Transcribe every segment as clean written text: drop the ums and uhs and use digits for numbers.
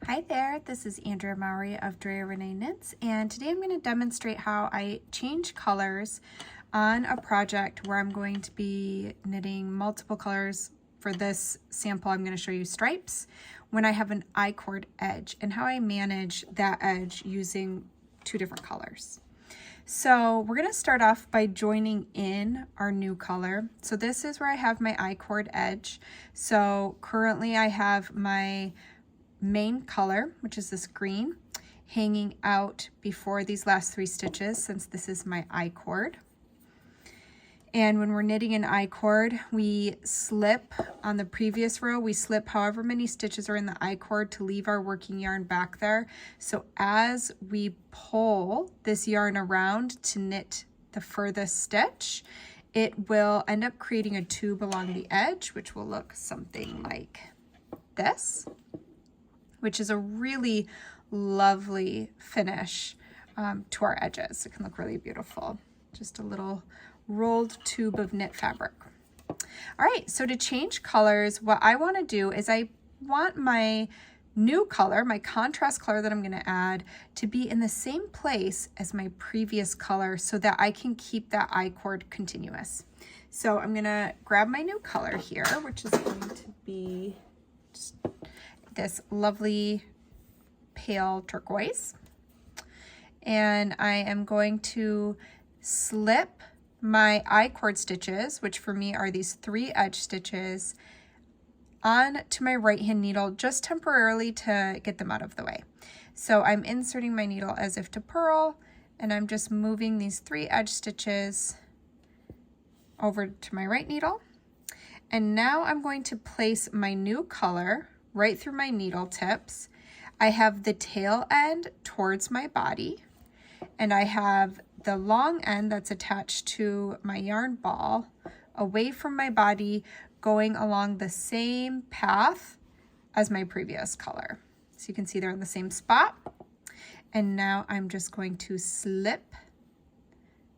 Hi there, this is Andrea Mowry of Drea Renee Knits, and today I'm going to demonstrate how I change colors on a project where I'm going to be knitting multiple colors. For this sample, I'm going to show you stripes when I have an I-cord edge and how I manage that edge using two different colors. So we're going to start off by joining in our new color. So this is where I have my I-cord edge. So currently I have my main color, which is this green, hanging out before these last three stitches since this is my I-cord. And when we're knitting an I-cord, we slip on the previous row, we slip however many stitches are in the I-cord to leave our working yarn back there. So as we pull this yarn around to knit the furthest stitch, it will end up creating a tube along the edge, which will look something like this, which is a really lovely finish to our edges. It can look really beautiful. Just a little rolled tube of knit fabric. All right, so to change colors, what I want to do is I want my new color, my contrast color that I'm going to add, to be in the same place as my previous color so that I can keep that I-cord continuous. So I'm going to grab my new color here, which is going to be just this lovely pale turquoise. And I am going to slip my I-cord stitches, which for me are these 3 edge stitches, on to my right hand needle just temporarily to get them out of the way. So I'm inserting my needle as if to purl, and I'm just moving these 3 edge stitches over to my right needle. And now I'm going to place my new color right through my needle tips. I have the tail end towards my body, and I have the long end that's attached to my yarn ball away from my body, going along the same path as my previous color. So you can see they're in the same spot. And now I'm just going to slip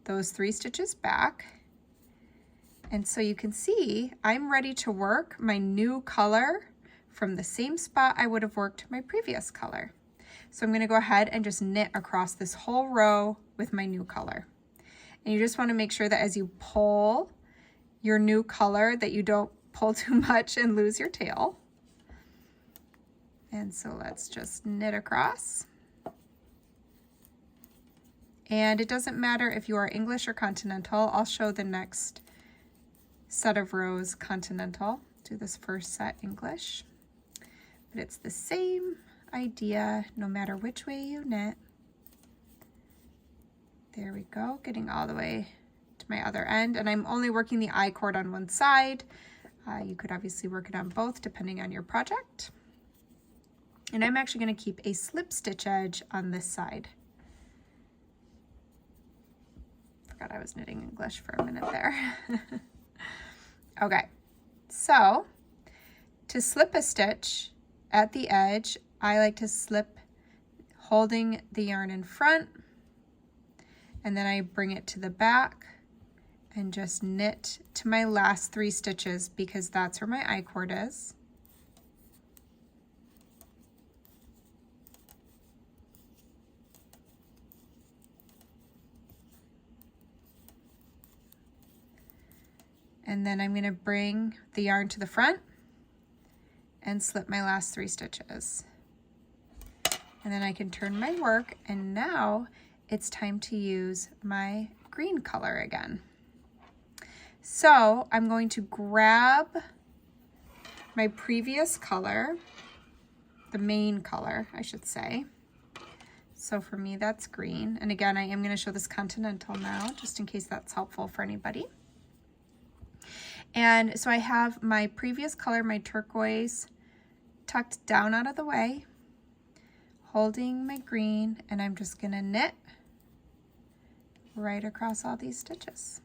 those 3 stitches back. And so you can see I'm ready to work my new color from the same spot I would have worked my previous color. So I'm going to go ahead and just knit across this whole row with my new color. And you just want to make sure that as you pull your new color that you don't pull too much and lose your tail. And so let's just knit across. And it doesn't matter if you are English or continental. I'll show the next set of rows continental. Do this first set English. But it's the same idea no matter which way you knit. There we go, getting all the way to my other end. And I'm only working the I-cord on one side. You could obviously work it on both depending on your project. And I'm actually going to keep a slip stitch edge on this side. Forgot I was knitting English for a minute there. Okay, so to slip a stitch at the edge, I like to slip holding the yarn in front, and then I bring it to the back and just knit to my last 3 stitches because that's where my I-cord is. And then I'm going to bring the yarn to the front and slip my last 3 stitches. And then I can turn my work, and now it's time to use my green color again. So I'm going to grab my previous color, the main color, I should say. So for me, that's green. And again, I am going to show this continental now, just in case that's helpful for anybody. And so I have my previous color, my turquoise, tucked down out of the way, holding my green, and I'm just going to knit right across all these stitches.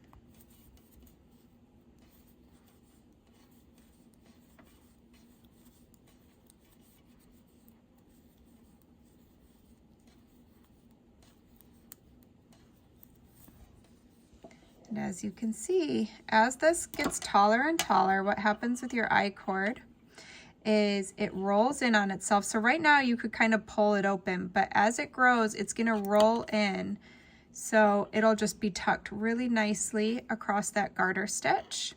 And as you can see, as this gets taller and taller, what happens with your I-cord is it rolls in on itself. So right now you could kind of pull it open, but as it grows, it's gonna roll in. So it'll just be tucked really nicely across that garter stitch.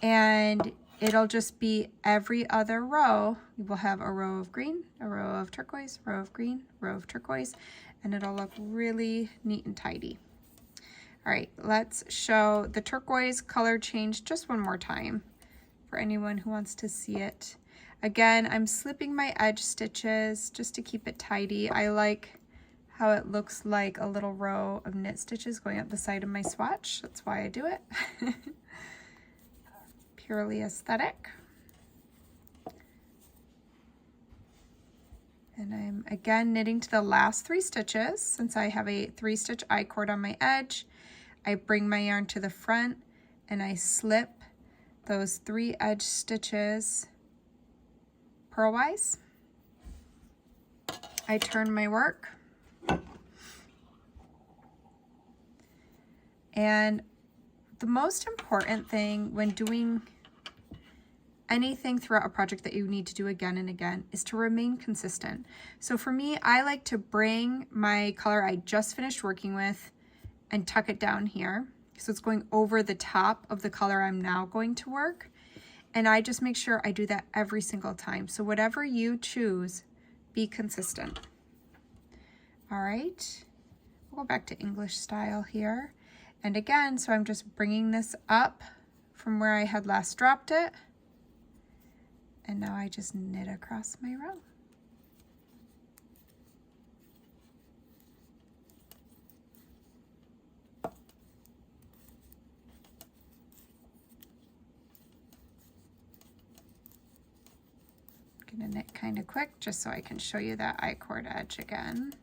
And it'll just be every other row. You will have a row of green, a row of turquoise, row of green, row of turquoise, and it'll look really neat and tidy. All right, let's show the turquoise color change just one more time for anyone who wants to see it. Again, I'm slipping my edge stitches just to keep it tidy. I like how it looks like a little row of knit stitches going up the side of my swatch. That's why I do it. Purely aesthetic. And I'm again knitting to the last 3 stitches. Since I have a 3-stitch I-cord on my edge, I bring my yarn to the front and I slip those 3 edge stitches purlwise. I turn my work, and the most important thing when doing anything throughout a project that you need to do again and again is to remain consistent. So for me, I like to bring my color I just finished working with and tuck it down here. So it's going over the top of the color I'm now going to work. And I just make sure I do that every single time. So whatever you choose, be consistent. All right, we'll go back to English style here. And again, so I'm just bringing this up from where I had last dropped it. And now I just knit across my row. I'm gonna knit kind of quick just so I can show you that I-cord edge again.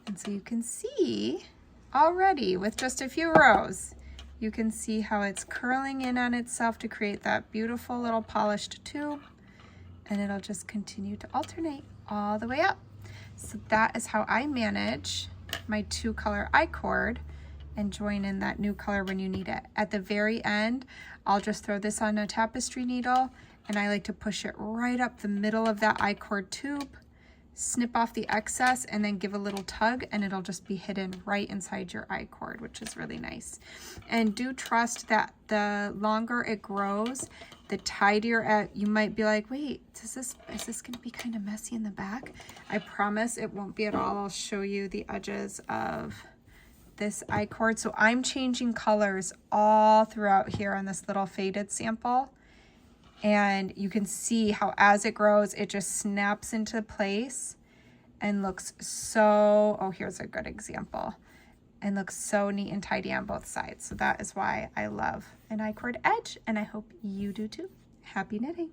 And so you can see already with just a few rows, you can see how it's curling in on itself to create that beautiful little polished tube, and it'll just continue to alternate all the way up. So that is how I manage my 2-color I-cord and join in that new color when you need it. At the very end, I'll just throw this on a tapestry needle, and I like to push it right up the middle of that I-cord tube, snip off the excess, and then give a little tug, and it'll just be hidden right inside your I-cord, which is really nice. And do trust that the longer it grows, the tidier you might be like, wait, is this gonna be kind of messy in the back? I promise it won't be at all. I'll show you the edges of this I-cord. So I'm changing colors all throughout here on this little faded sample. And you can see how as it grows, it just snaps into place and looks so, oh, here's a good example, and looks so neat and tidy on both sides. So that is why I love an I-cord edge, and I hope you do too. Happy knitting.